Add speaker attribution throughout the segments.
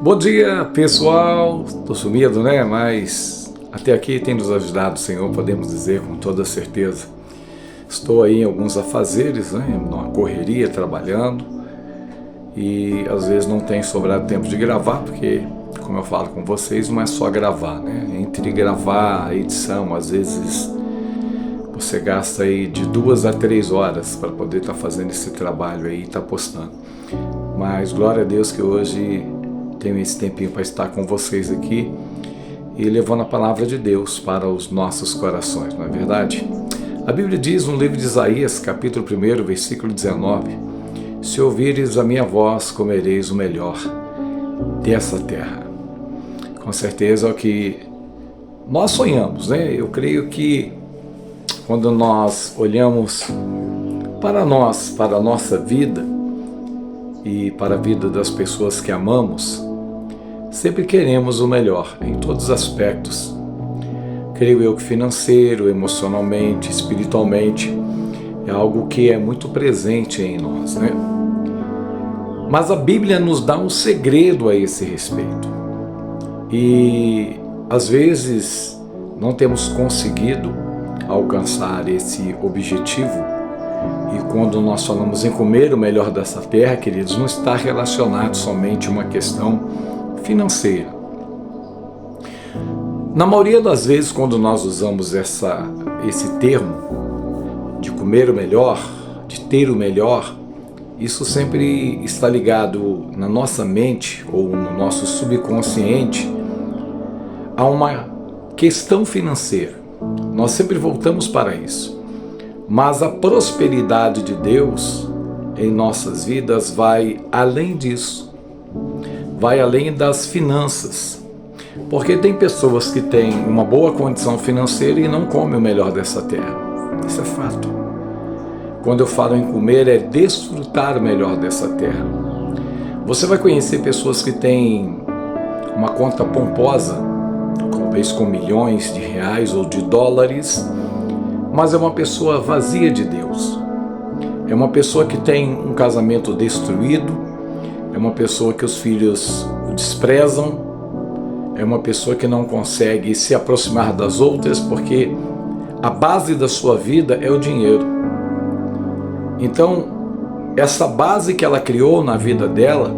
Speaker 1: Bom dia, pessoal. Estou sumido, né? Mas até aqui tem nos ajudado o Senhor, podemos dizer com toda certeza. Estou aí em alguns afazeres, né? Numa correria, trabalhando. E às vezes não tem sobrado tempo de gravar, porque, como eu falo com vocês, não é só gravar, né? Entre gravar a edição, às vezes você gasta aí de 2 a 3 horas para poder estar fazendo esse trabalho aí e estar postando. Mas glória a Deus que hoje tenho esse tempinho para estar com vocês aqui e levando a palavra de Deus para os nossos corações, não é verdade? A Bíblia diz no livro de Isaías, capítulo 1, versículo 19: se ouvires a minha voz, comereis o melhor dessa terra. Com certeza é o que nós sonhamos, né? Eu creio que quando nós olhamos para nós, para a nossa vida e para a vida das pessoas que amamos, sempre queremos o melhor em todos os aspectos. Creio eu que financeiro, emocionalmente, espiritualmente, é algo que é muito presente em nós, né? Mas a Bíblia nos dá um segredo a esse respeito. E às vezes não temos conseguido alcançar esse objetivo. E quando nós falamos em comer o melhor dessa terra, queridos, não está relacionado somente a uma questão financeira. Na maioria das vezes, quando nós usamos esse termo de comer o melhor, de ter o melhor, isso sempre está ligado na nossa mente ou no nosso subconsciente a uma questão financeira. Nós sempre voltamos para isso. Mas a prosperidade de Deus em nossas vidas vai além disso. Vai além das finanças. Porque tem pessoas que têm uma boa condição financeira e não comem o melhor dessa terra. Isso é fato. Quando eu falo em comer, é desfrutar o melhor dessa terra. Você vai conhecer pessoas que têm uma conta pomposa, talvez com milhões de reais ou de dólares, mas é uma pessoa vazia de Deus. É uma pessoa que tem um casamento destruído, é uma pessoa que os filhos o desprezam, é uma pessoa que não consegue se aproximar das outras porque a base da sua vida é o dinheiro. Então, essa base que ela criou na vida dela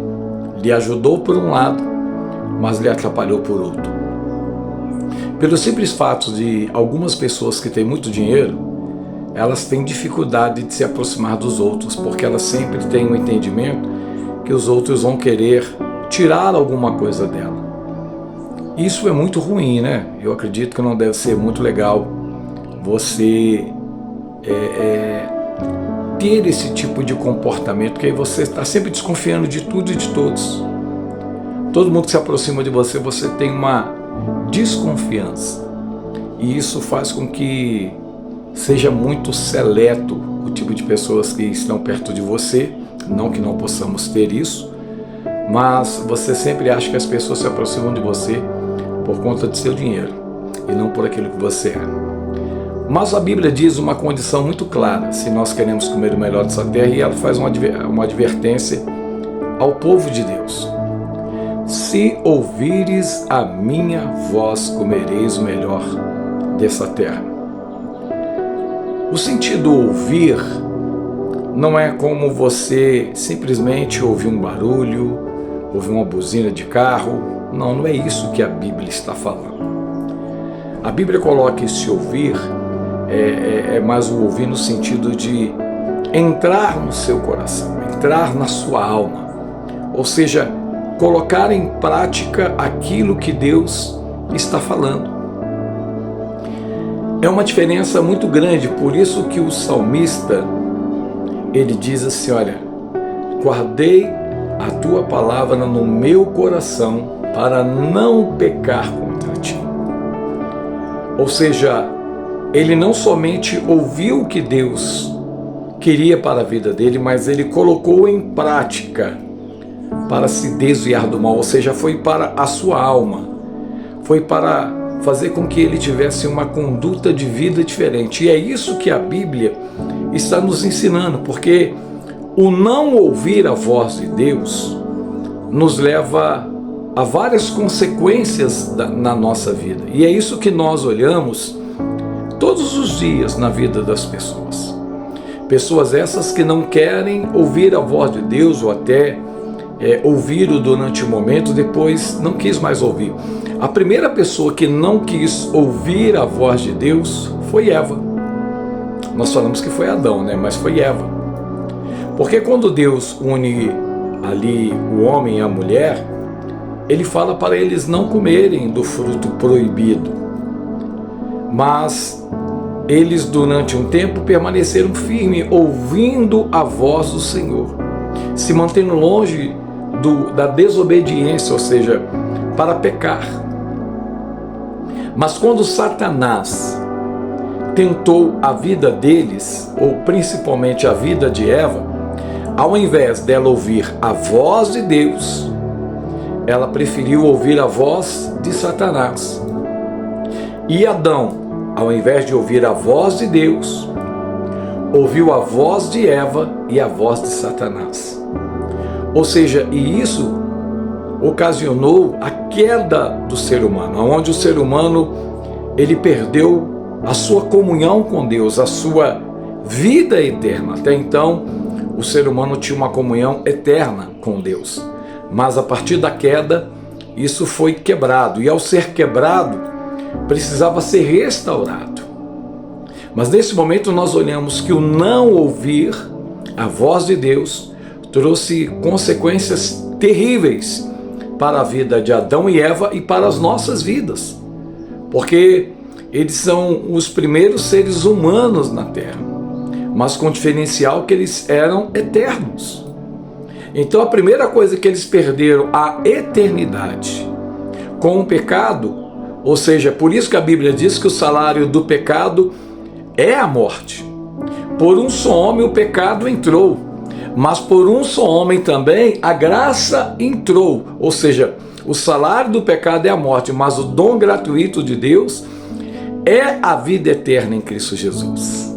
Speaker 1: lhe ajudou por um lado, mas lhe atrapalhou por outro. Pelo simples fato de algumas pessoas que têm muito dinheiro, elas têm dificuldade de se aproximar dos outros, porque elas sempre têm um entendimento que os outros vão querer tirar alguma coisa dela. Isso é muito ruim, né? Eu acredito que não deve ser muito legal você ter esse tipo de comportamento, porque aí você está sempre desconfiando de tudo e de todos. Todo mundo que se aproxima de você, você tem uma desconfiança. E isso faz com que seja muito seleto o tipo de pessoas que estão perto de você. Não que não possamos ter isso, mas você sempre acha que as pessoas se aproximam de você por conta do seu dinheiro e não por aquilo que você é. Mas a Bíblia diz uma condição muito clara se nós queremos comer o melhor dessa terra, e ela faz uma advertência ao povo de Deus: se ouvires a minha voz, comereis o melhor dessa terra. O sentido ouvir não é como você simplesmente ouvir um barulho, ouvir uma buzina de carro. Não é isso que a Bíblia está falando. A Bíblia coloca esse ouvir, é mais o ouvir no sentido de entrar no seu coração, entrar na sua alma. Ou seja, colocar em prática aquilo que Deus está falando. É uma diferença muito grande, por isso que o salmista, ele diz assim: olha, guardei a tua palavra no meu coração para não pecar contra ti. Ou seja, ele não somente ouviu o que Deus queria para a vida dele, mas ele colocou em prática para se desviar do mal, ou seja, foi para a sua alma, foi para fazer com que ele tivesse uma conduta de vida diferente. E é isso que a Bíblia está nos ensinando, porque o não ouvir a voz de Deus nos leva há várias consequências na nossa vida. E é isso que nós olhamos todos os dias na vida das pessoas. Pessoas essas que não querem ouvir a voz de Deus, ou até ouviram durante um momento, depois não quis mais ouvir. A primeira pessoa que não quis ouvir a voz de Deus foi Eva. Nós falamos que foi Adão, né? Mas foi Eva. Porque quando Deus une ali o homem e a mulher, ele fala para eles não comerem do fruto proibido. Mas eles durante um tempo permaneceram firmes, ouvindo a voz do Senhor, se mantendo longe da desobediência, ou seja, para pecar. Mas quando Satanás tentou a vida deles, ou principalmente a vida de Eva, ao invés dela ouvir a voz de Deus, ela preferiu ouvir a voz de Satanás. E Adão, ao invés de ouvir a voz de Deus, ouviu a voz de Eva e a voz de Satanás. Ou seja, e isso ocasionou a queda do ser humano, onde o ser humano ele perdeu a sua comunhão com Deus, a sua vida eterna. Até então, o ser humano tinha uma comunhão eterna com Deus. Mas a partir da queda, isso foi quebrado. E ao ser quebrado, precisava ser restaurado. Mas nesse momento nós olhamos que o não ouvir a voz de Deus trouxe consequências terríveis para a vida de Adão e Eva e para as nossas vidas. Porque eles são os primeiros seres humanos na Terra, mas com diferencial que eles eram eternos. Então a primeira coisa que eles perderam, a eternidade, com o pecado, ou seja, por isso que a Bíblia diz que o salário do pecado é a morte. Por um só homem o pecado entrou, mas por um só homem também a graça entrou. Ou seja, o salário do pecado é a morte, mas o dom gratuito de Deus é a vida eterna em Cristo Jesus.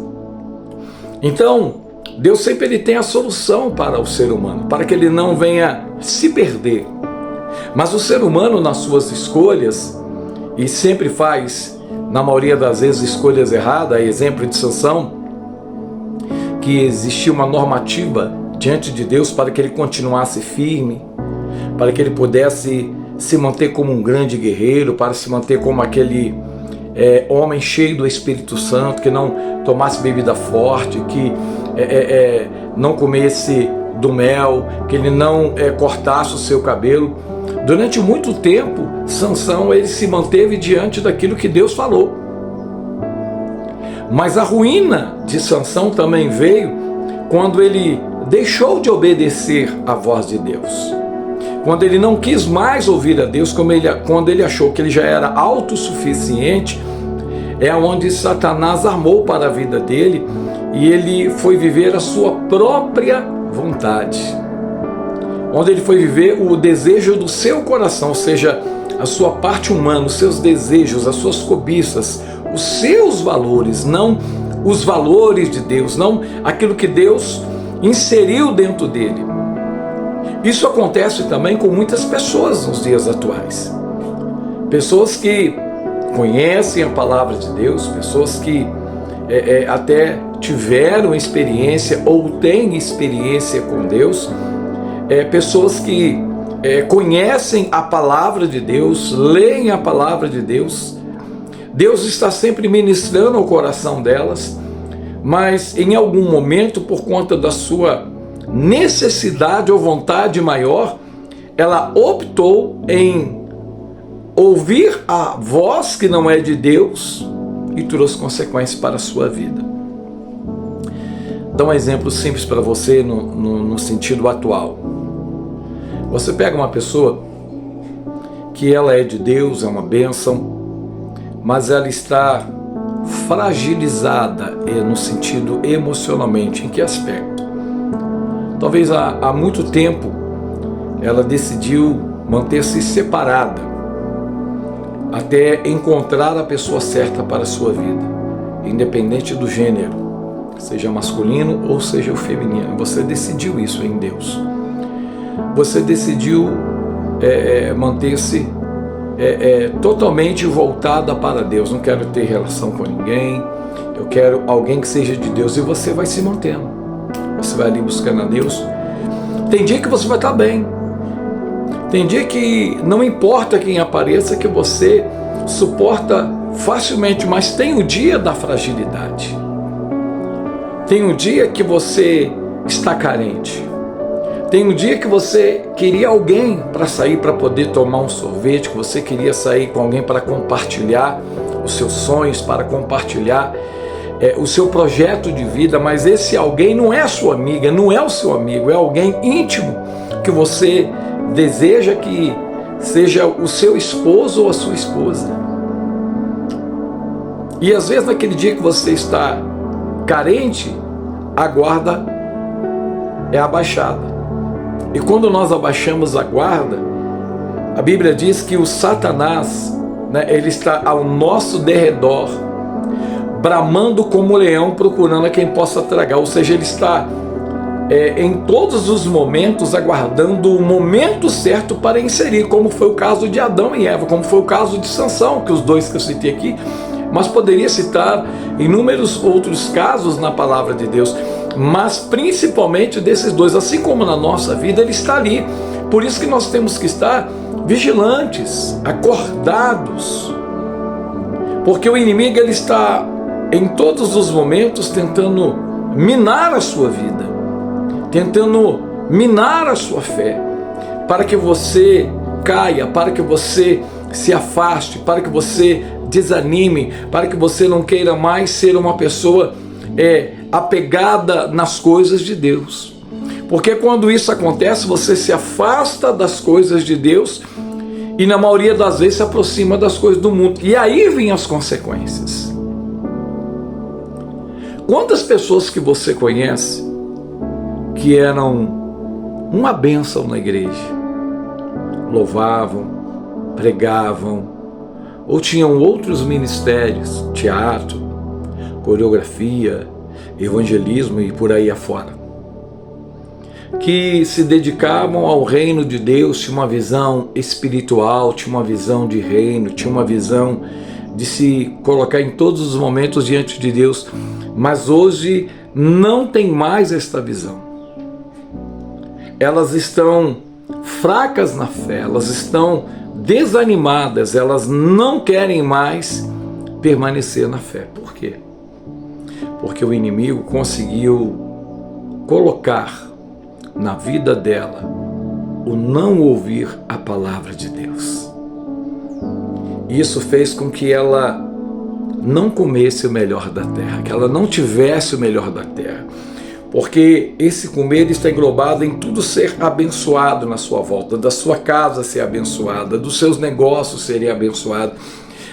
Speaker 1: Então, Deus sempre ele tem a solução para o ser humano, para que ele não venha se perder. Mas o ser humano, nas suas escolhas, e sempre faz, na maioria das vezes, escolhas erradas, exemplo de Sansão, que existia uma normativa diante de Deus para que ele continuasse firme, para que ele pudesse se manter como um grande guerreiro, para se manter como aquele homem cheio do Espírito Santo, que não tomasse bebida forte, que não comesse do mel, que ele não cortasse o seu cabelo. Durante muito tempo, Sansão ele se manteve diante daquilo que Deus falou. Mas a ruína de Sansão também veio quando ele deixou de obedecer à voz de Deus. Quando ele não quis mais ouvir a Deus, quando ele achou que ele já era autossuficiente, é onde Satanás armou para a vida dele e ele foi viver a sua própria vontade. Onde ele foi viver o desejo do seu coração, ou seja, a sua parte humana, os seus desejos, as suas cobiças, os seus valores, não os valores de Deus, não aquilo que Deus inseriu dentro dele. Isso acontece também com muitas pessoas nos dias atuais. Pessoas que conhecem a palavra de Deus, pessoas que até tiveram experiência ou têm experiência com Deus, pessoas que conhecem a palavra de Deus, leem a palavra de Deus. Deus está sempre ministrando ao coração delas, mas em algum momento, por conta da sua necessidade ou vontade maior, ela optou em ouvir a voz que não é de Deus e trouxe consequências para a sua vida. Dá um exemplo simples para você no sentido atual. Você pega uma pessoa que ela é de Deus, é uma bênção, mas ela está fragilizada no sentido emocionalmente. Em que aspecto? Talvez há muito tempo ela decidiu manter-se separada até encontrar a pessoa certa para a sua vida, independente do gênero, seja masculino ou seja o feminino. Você decidiu isso em Deus. Você decidiu manter-se totalmente voltada para Deus. Não quero ter relação com ninguém, eu quero alguém que seja de Deus. E você vai se mantendo, você vai ali buscando a Deus. Tem dia que você vai estar bem, tem dia que não importa quem apareça, que você suporta facilmente, mas tem o dia da fragilidade, tem o dia que você está carente, tem um dia que você queria alguém para sair, para poder tomar um sorvete, que você queria sair com alguém para compartilhar os seus sonhos, para compartilhar o seu projeto de vida, mas esse alguém não é a sua amiga, não é o seu amigo, é alguém íntimo que você deseja que seja o seu esposo ou a sua esposa. E às vezes naquele dia que você está carente, a guarda é abaixada. E quando nós abaixamos a guarda, a Bíblia diz que o Satanás, ele está ao nosso derredor, bramando como leão, procurando a quem possa tragar. Ou seja, ele está em todos os momentos aguardando o momento certo para inserir, como foi o caso de Adão e Eva, como foi o caso de Sansão, que os dois que eu citei aqui, mas poderia citar inúmeros outros casos na palavra de Deus, mas principalmente desses dois. Assim como na nossa vida, ele está ali. Por isso que nós temos que estar vigilantes, acordados, porque o inimigo, ele está em todos os momentos tentando minar a sua vida, tentando minar a sua fé, para que você caia, para que você se afaste, para que você desanime, para que você não queira mais ser uma pessoa apegada nas coisas de Deus. Porque quando isso acontece, você se afasta das coisas de Deus e na maioria das vezes se aproxima das coisas do mundo. E aí vêm as consequências. Quantas pessoas que você conhece que eram uma bênção na igreja, louvavam, pregavam, ou tinham outros ministérios, teatro, coreografia, evangelismo e por aí afora, que se dedicavam ao reino de Deus, tinham uma visão espiritual, tinham uma visão de reino, tinham uma visão de se colocar em todos os momentos diante de Deus, mas hoje não tem mais esta visão. Elas estão fracas na fé, elas estão desanimadas, elas não querem mais permanecer na fé. Por quê? Porque o inimigo conseguiu colocar na vida dela o não ouvir a palavra de Deus. Isso fez com que ela não comesse o melhor da terra, que ela não tivesse o melhor da terra. Porque esse comer está englobado em tudo ser abençoado na sua volta, da sua casa ser abençoada, dos seus negócios serem abençoados,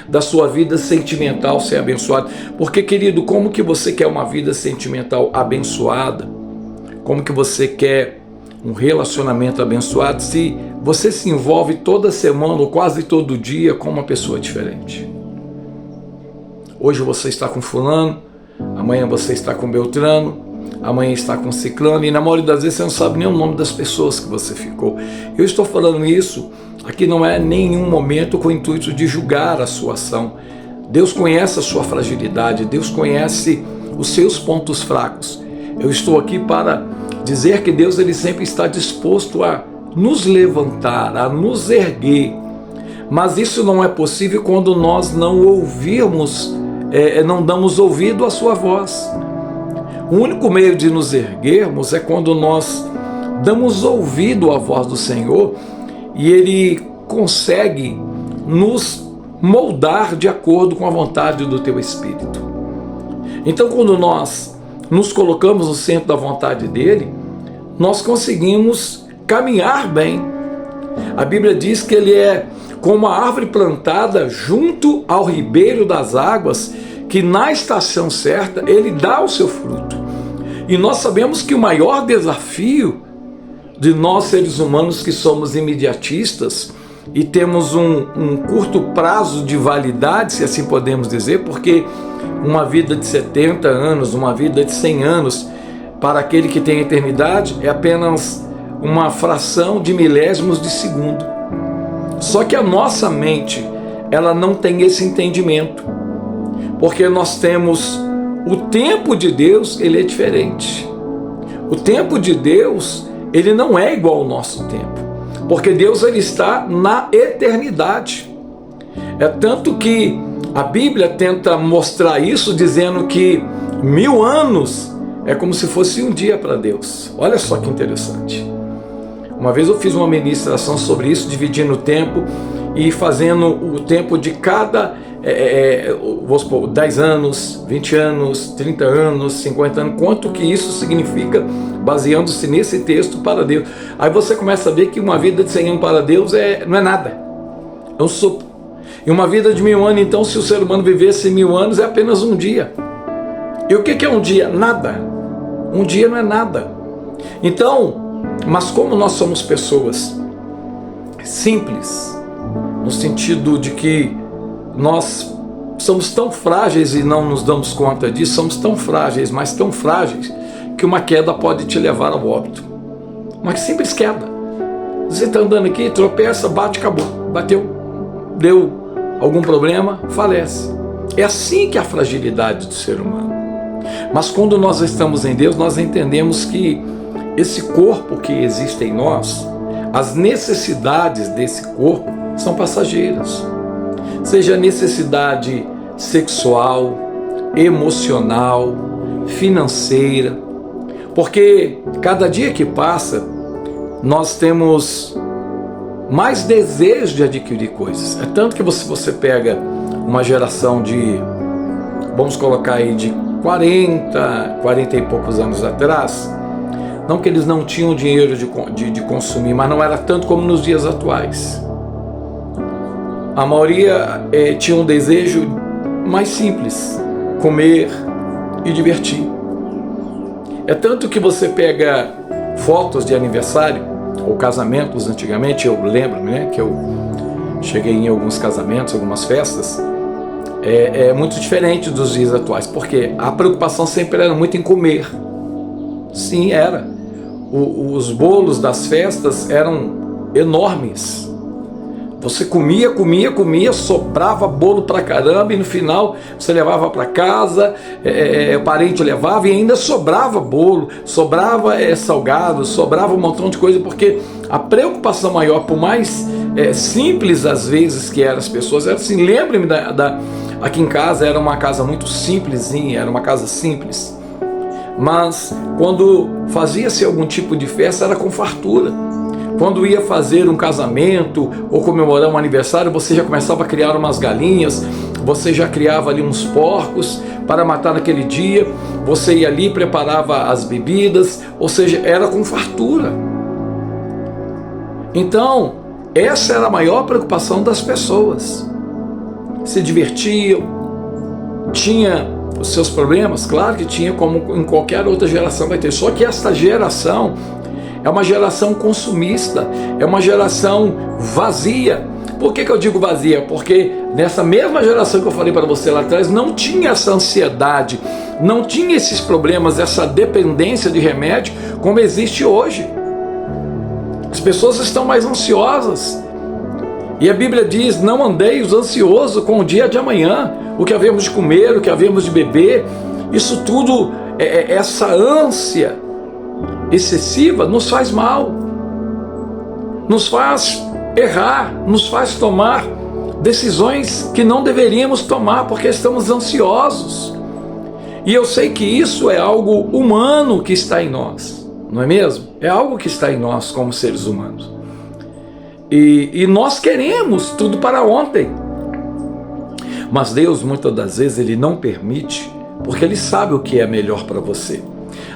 Speaker 1: da sua vida sentimental ser abençoada. Porque, querido, como que você quer uma vida sentimental abençoada? Como que você quer um relacionamento abençoado se você se envolve toda semana ou quase todo dia com uma pessoa diferente? Hoje você está com fulano, amanhã você está com Beltrano, amanhã está com ciclano, e na maioria das vezes você não sabe nem o nome das pessoas que você ficou. Eu estou falando isso, aqui não é nenhum momento com o intuito de julgar a sua ação. Deus conhece a sua fragilidade, Deus conhece os seus pontos fracos. Eu estou aqui para dizer que Deus, ele sempre está disposto a nos levantar, a nos erguer, mas isso não é possível quando nós não ouvirmos, não damos ouvido à sua voz. O único meio de nos erguermos é quando nós damos ouvido à voz do Senhor e Ele consegue nos moldar de acordo com a vontade do Teu Espírito. Então, quando nós nos colocamos no centro da vontade dEle, nós conseguimos caminhar bem. A Bíblia diz que Ele é como a árvore plantada junto ao ribeiro das águas, que na estação certa Ele dá o seu fruto. E nós sabemos que o maior desafio de nós seres humanos, que somos imediatistas e temos um curto prazo de validade, se assim podemos dizer, porque uma vida de 70 anos, uma vida de 100 anos, para aquele que tem eternidade, é apenas uma fração de milésimos de segundo. Só que a nossa mente, ela não tem esse entendimento, porque nós temos o tempo de Deus, ele é diferente. O tempo de Deus, ele não é igual ao nosso tempo, porque Deus, ele está na eternidade. É tanto que a Bíblia tenta mostrar isso dizendo que 1000 anos é como se fosse um dia para Deus. Olha só que interessante. Uma vez eu fiz uma ministração sobre isso, dividindo o tempo e fazendo o tempo de cada, vou supor, 10 anos, 20 anos, 30 anos, 50 anos, quanto que isso significa, baseando-se nesse texto para Deus. Aí você começa a ver que uma vida de 100 anos para Deus não é nada, é um sopro. E uma vida de 1000 anos, então, se o ser humano vivesse 1000 anos, é apenas um dia. E o que é um dia? Nada. Um dia não é nada. Então, mas como nós somos pessoas simples, no sentido de que nós somos tão frágeis e não nos damos conta disso, somos tão frágeis, mas tão frágeis, que uma queda pode te levar ao óbito. Uma simples queda. Você está andando aqui, tropeça, bate, acabou. Bateu, deu algum problema, falece. É assim que é a fragilidade do ser humano. Mas quando nós estamos em Deus, nós entendemos que esse corpo que existe em nós, as necessidades desse corpo são passageiras. Seja necessidade sexual, emocional, financeira, porque cada dia que passa, nós temos mais desejo de adquirir coisas. É tanto que você pega uma geração de, vamos colocar aí, de 40 e poucos anos atrás, não que eles não tinham dinheiro de consumir, mas não era tanto como nos dias atuais. A maioria tinha um desejo mais simples, comer e divertir. É tanto que você pega fotos de aniversário ou casamentos antigamente, eu lembro, né, que eu cheguei em alguns casamentos, algumas festas, é muito diferente dos dias atuais, porque a preocupação sempre era muito em comer. Sim, era. Os bolos das festas eram enormes. Você comia, sobrava bolo pra caramba, e no final você levava para casa, o parente levava e ainda sobrava bolo, sobrava salgado, sobrava um montão de coisa, porque a preocupação maior, por mais simples às vezes que eram as pessoas, era assim, lembre-me aqui em casa era uma casa muito simplesinha, era uma casa simples, mas quando fazia-se algum tipo de festa era com fartura. Quando ia fazer um casamento ou comemorar um aniversário, você já começava a criar umas galinhas, você já criava ali uns porcos para matar naquele dia, você ia ali e preparava as bebidas, ou seja, era com fartura. Então, essa era a maior preocupação das pessoas. Se divertiam, tinha os seus problemas, claro que tinha, como em qualquer outra geração vai ter, só que essa geração é uma geração consumista, é uma geração vazia. Por que eu digo vazia? Porque nessa mesma geração que eu falei para você lá atrás, não tinha essa ansiedade, não tinha esses problemas, essa dependência de remédio como existe hoje. As pessoas estão mais ansiosas. E a Bíblia diz, não andeis ansioso com o dia de amanhã, o que havemos de comer, o que havemos de beber. Isso tudo, essa ânsia excessiva nos faz mal, nos faz errar, nos faz tomar decisões que não deveríamos tomar porque estamos ansiosos. E eu sei que isso é algo humano que está em nós, não é mesmo? É algo que está em nós como seres humanos. E nós queremos tudo para ontem. Mas Deus, muitas das vezes, Ele não permite, porque Ele sabe o que é melhor para você.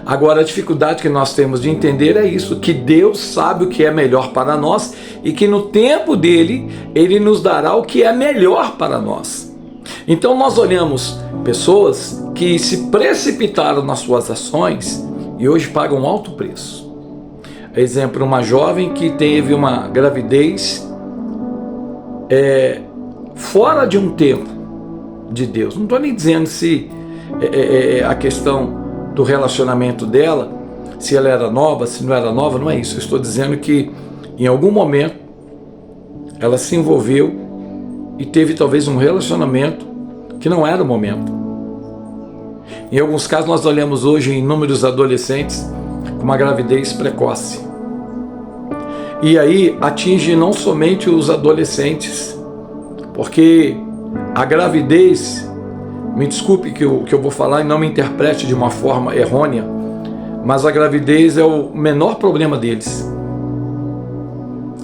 Speaker 1: Agora, a dificuldade que nós temos de entender é isso, que Deus sabe o que é melhor para nós e que no tempo dele, Ele nos dará o que é melhor para nós. Então nós olhamos pessoas que se precipitaram nas suas ações e hoje pagam um alto preço. Exemplo, uma jovem que teve uma gravidez fora de um tempo de Deus. Não estou nem dizendo se a questão do relacionamento dela, se ela era nova, se não era nova, não é isso. Eu estou dizendo que em algum momento ela se envolveu e teve talvez um relacionamento que não era o momento. Em alguns casos nós olhamos hoje inúmeros adolescentes com uma gravidez precoce. E aí atinge não somente os adolescentes, porque a gravidez, me desculpe que eu vou falar e não me interprete de uma forma errônea, mas a gravidez é o menor problema deles.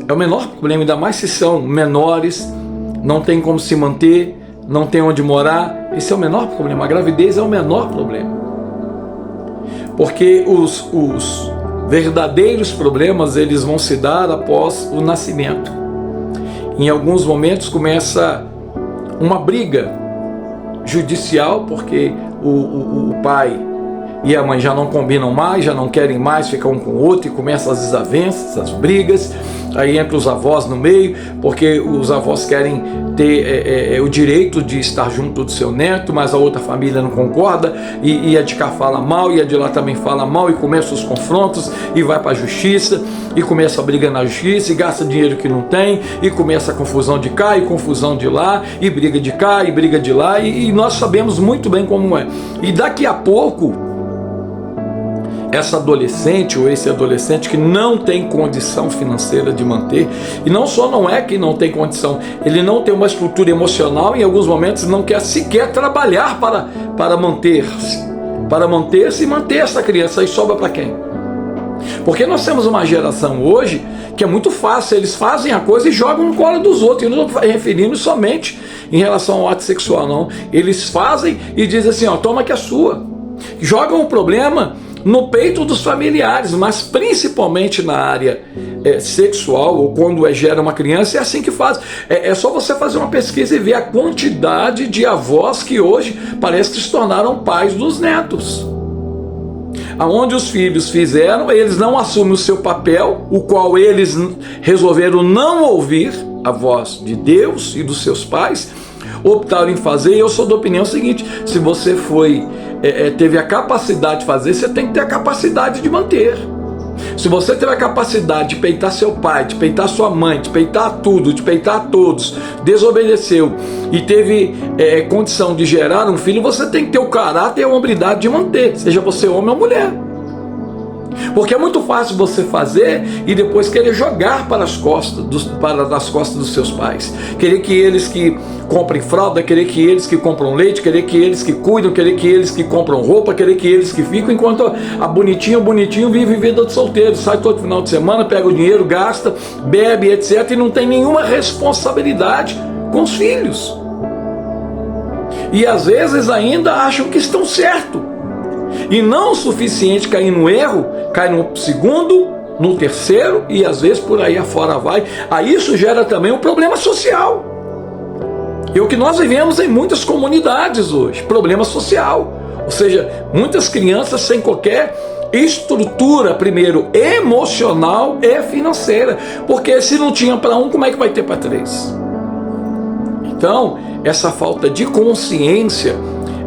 Speaker 1: É o menor problema, ainda mais se são menores, não tem como se manter, não tem onde morar. Esse é o menor problema. A gravidez é o menor problema. Porque os verdadeiros problemas, eles vão se dar após o nascimento. Em alguns momentos começa uma briga judicial, porque o pai e a mãe já não combinam mais, já não querem mais ficar um com o outro, e começam as desavenças, as brigas. Aí entra os avós no meio, porque os avós querem ter o direito de estar junto do seu neto, mas a outra família não concorda, e a de cá fala mal, e a de lá também fala mal, e começam os confrontos, e vai para a justiça, e começa a briga na justiça, e gasta dinheiro que não tem, e começa a confusão de cá, e confusão de lá, e briga de cá, e briga de lá, e nós sabemos muito bem como é. E daqui a pouco, essa adolescente ou esse adolescente que não tem condição financeira de manter, e não só não é que não tem condição, ele não tem uma estrutura emocional, em alguns momentos não quer sequer trabalhar para manter-se e manter essa criança. Aí sobra para quem? Porque nós temos uma geração hoje que é muito fácil, eles fazem a coisa e jogam no colo dos outros. Eu não estou referindo somente em relação ao ato sexual, não. Eles fazem e dizem assim, ó, toma que é sua. Jogam o problema no peito dos familiares, mas principalmente na área sexual, ou quando gera uma criança, é assim que faz. É só você fazer uma pesquisa e ver a quantidade de avós que hoje parece que se tornaram pais dos netos. Aonde os filhos fizeram, eles não assumem o seu papel, o qual eles resolveram não ouvir a voz de Deus e dos seus pais, optaram em fazer. E eu sou da opinião seguinte: se você teve a capacidade de fazer, você tem que ter a capacidade de manter. Se você teve a capacidade de peitar seu pai, de peitar sua mãe, de peitar tudo, de peitar todos, desobedeceu e teve condição de gerar um filho, você tem que ter o caráter e a hombridade de manter, seja você homem ou mulher. Porque é muito fácil você fazer e depois querer jogar para as costas dos seus pais. Querer que eles que comprem fralda, querer que eles que compram leite, querer que eles que cuidam, querer que eles que compram roupa, querer que eles que ficam, enquanto a bonitinho vive vida de solteiro, sai todo final de semana, pega o dinheiro, gasta, bebe, etc. e não tem nenhuma responsabilidade com os filhos. E às vezes ainda acham que estão certo. E não o suficiente cair no erro, cai no segundo, no terceiro, e às vezes por aí afora vai. Aí isso gera também um problema social. E o que nós vivemos em muitas comunidades hoje, problema social. Ou seja, muitas crianças sem qualquer estrutura, primeiro, emocional e financeira. Porque se não tinha para um, como é que vai ter para três? Então, essa falta de consciência,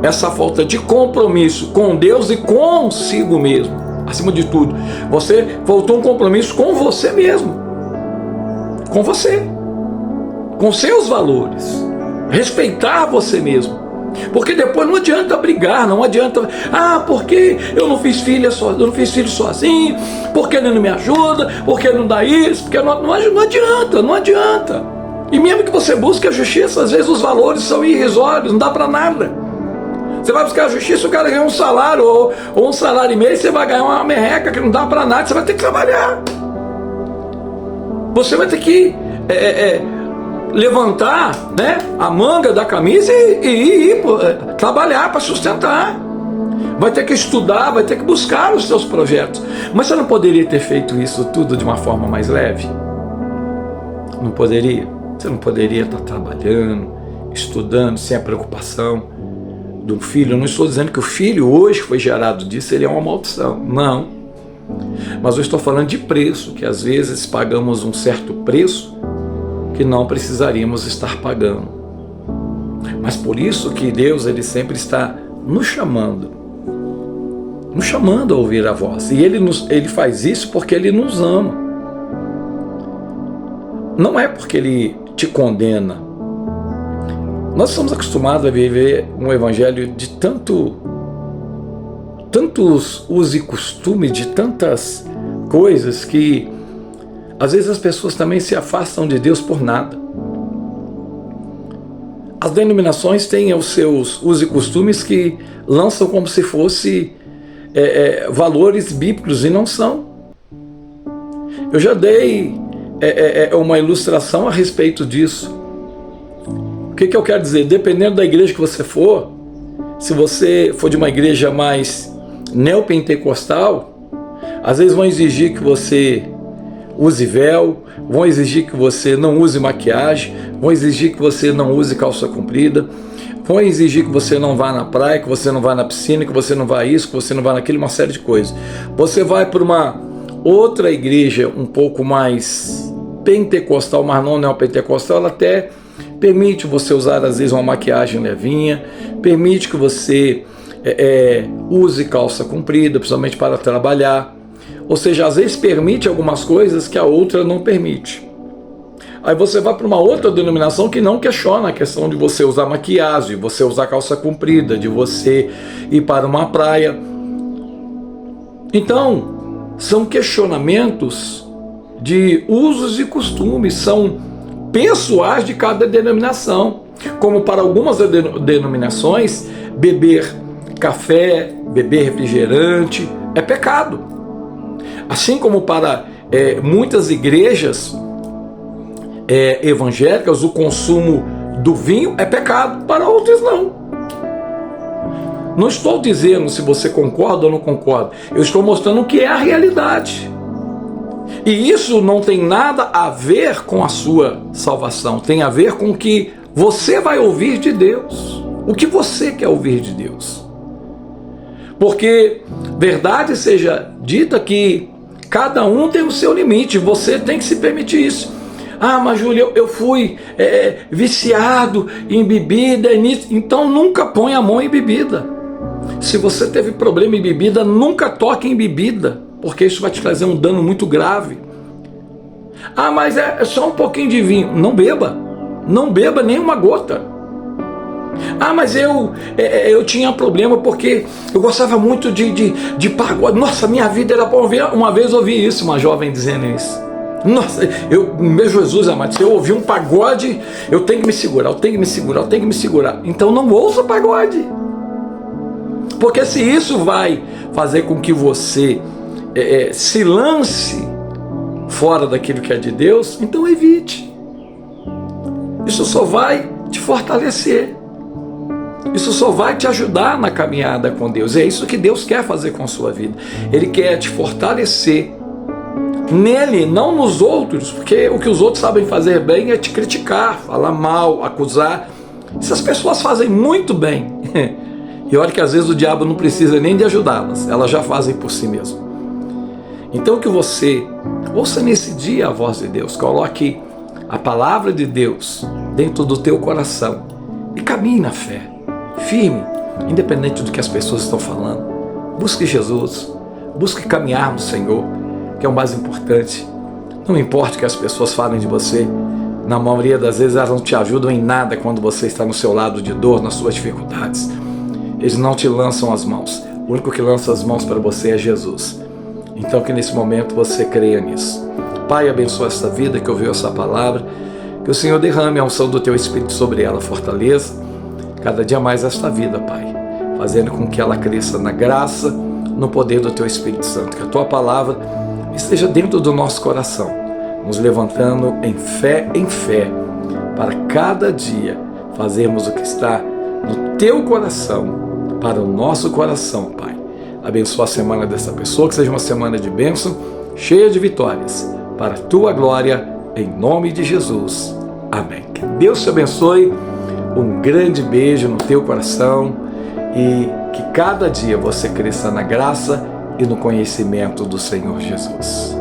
Speaker 1: essa falta de compromisso com Deus e consigo mesmo, acima de tudo, você faltou um compromisso com você mesmo, com você, com seus valores, respeitar você mesmo, porque depois não adianta brigar, não adianta, porque eu não fiz filho sozinho, porque ele não me ajuda, porque ele não dá isso, porque não adianta. E mesmo que você busque a justiça, às vezes os valores são irrisórios, não dá para nada. Você vai buscar a justiça, o cara ganha um salário ou um salário e meio, você vai ganhar uma merreca que não dá para nada, você vai ter que trabalhar. Você vai ter que levantar, né, a manga da camisa e ir trabalhar para sustentar. Vai ter que estudar, vai ter que buscar os seus projetos. Mas você não poderia ter feito isso tudo de uma forma mais leve? Não poderia? Você não poderia estar trabalhando, estudando, sem a preocupação do filho? Eu não estou dizendo que o filho hoje foi gerado disso, ele é uma maldição, não. Mas eu estou falando de preço, que às vezes pagamos um certo preço que não precisaríamos estar pagando. Mas por isso que Deus, ele sempre está nos chamando a ouvir a voz. E ele faz isso porque ele nos ama. Não é porque ele te condena. Nós somos acostumados a viver um evangelho de tantos usos e costumes, de tantas coisas que às vezes as pessoas também se afastam de Deus por nada. As denominações têm os seus usos e costumes que lançam como se fosse valores bíblicos e não são. Eu já dei uma ilustração a respeito disso. O que eu quero dizer? Dependendo da igreja que você for, se você for de uma igreja mais neopentecostal, às vezes vão exigir que você use véu, vão exigir que você não use maquiagem, vão exigir que você não use calça comprida, vão exigir que você não vá na praia, que você não vá na piscina, que você não vá a isso, que você não vá naquilo, uma série de coisas. Você vai para uma outra igreja um pouco mais pentecostal, mas não neopentecostal, ela até permite você usar às vezes uma maquiagem levinha, permite que você use calça comprida, principalmente para trabalhar. Ou seja, às vezes permite algumas coisas que a outra não permite. Aí você vai para uma outra denominação que não questiona a questão de você usar maquiagem, de você usar calça comprida, de você ir para uma praia. Então, são questionamentos de usos e costumes, são pessoais de cada denominação. Como para algumas denominações, beber café, beber refrigerante é pecado. Assim como para muitas igrejas evangélicas, o consumo do vinho é pecado, para outros não. Não estou dizendo se você concorda ou não concorda, eu estou mostrando o que é a realidade. E isso não tem nada a ver com a sua salvação, tem a ver com o que você vai ouvir de Deus, o que você quer ouvir de Deus. Porque verdade seja dita que cada um tem o seu limite, você tem que se permitir isso. Ah, mas Júlio, eu fui viciado em bebida, então nunca põe a mão em bebida. Se você teve problema em bebida, nunca toque em bebida, porque isso vai te trazer um dano muito grave. Ah, mas é só um pouquinho de vinho. Não beba. Não beba nem uma gota. Ah, mas eu tinha problema porque eu gostava muito de pagode. Nossa, minha vida era para ouvir. Uma vez eu ouvi isso, uma jovem dizendo isso. Nossa, meu Jesus amado, se eu ouvir um pagode, eu tenho que me segurar, eu tenho que me segurar, eu tenho que me segurar. Então não ouça pagode. Porque se isso vai fazer com que você se lance fora daquilo que é de Deus, então evite. Isso só vai te fortalecer. Isso só vai te ajudar na caminhada com Deus. É isso que Deus quer fazer com a sua vida. Ele quer te fortalecer nele, não nos outros, porque o que os outros sabem fazer bem é te criticar, falar mal, acusar. Essas pessoas fazem muito bem. E olha que às vezes o diabo não precisa nem de ajudá-las, elas já fazem por si mesmo. Então que você ouça nesse dia a voz de Deus, coloque a palavra de Deus dentro do teu coração e caminhe na fé, firme, independente do que as pessoas estão falando. Busque Jesus, busque caminhar no Senhor, que é o mais importante. Não importa o que as pessoas falem de você, na maioria das vezes elas não te ajudam em nada quando você está no seu lado de dor, nas suas dificuldades. Eles não te lançam as mãos. O único que lança as mãos para você é Jesus. Então que nesse momento você creia nisso. Pai, abençoa esta vida que ouviu essa palavra. Que o Senhor derrame a unção do Teu Espírito sobre ela, fortaleça cada dia mais esta vida, Pai, fazendo com que ela cresça na graça, no poder do Teu Espírito Santo. Que a Tua palavra esteja dentro do nosso coração, nos levantando em fé, para cada dia fazermos o que está no Teu coração, para o nosso coração, Pai. Abençoa a semana dessa pessoa, que seja uma semana de bênção, cheia de vitórias, para a Tua glória, em nome de Jesus. Amém. Que Deus te abençoe, um grande beijo no teu coração e que cada dia você cresça na graça e no conhecimento do Senhor Jesus.